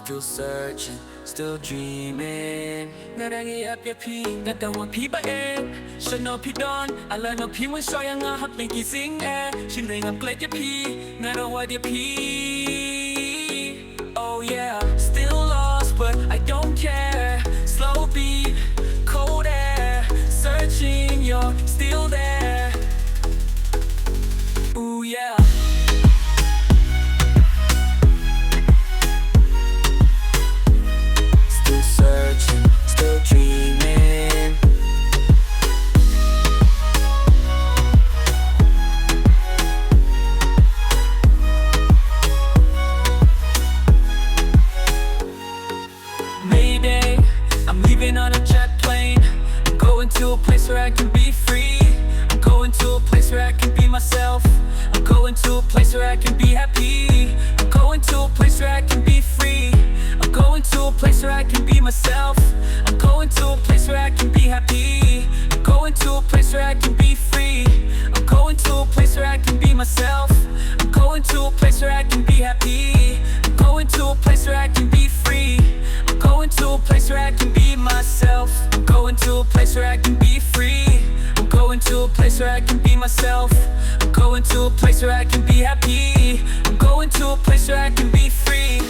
still searching, still dreaming งานอะไรอยากเปียพี่แต่แต่ว่าพี่บ้าเองฉันนอนพี่ดอนอะไรนอนพี่วันชอยยังงาหักเป็นกี่สิ่งฉันเลยงามเกลียดพี่งานเอาไว้เดี๋ยวพี่ Oh yeah still lost but I don't care slow beat cold air searching you're still there Ooh yeah Still searching, still dreaming Mayday, I'm leaving on a jet plane I'm going to a place where I can be free I'm going to a place where I can be myself I'm going to a place where I can be happy I'm going to a place where I can be free I'm going to a place where I can be myself I'm going to a place where I can be happy I'm going to a place where I can be free I'm going to a place where I can be myself I'm going to a place where I can be happy I'm going to a place where I can be free I'm going to a place where I can be myself I'm going to a place where I can be free I'm going to a place where I can be myself I'm going to a place where I can be happy I'm going to a place where I can be free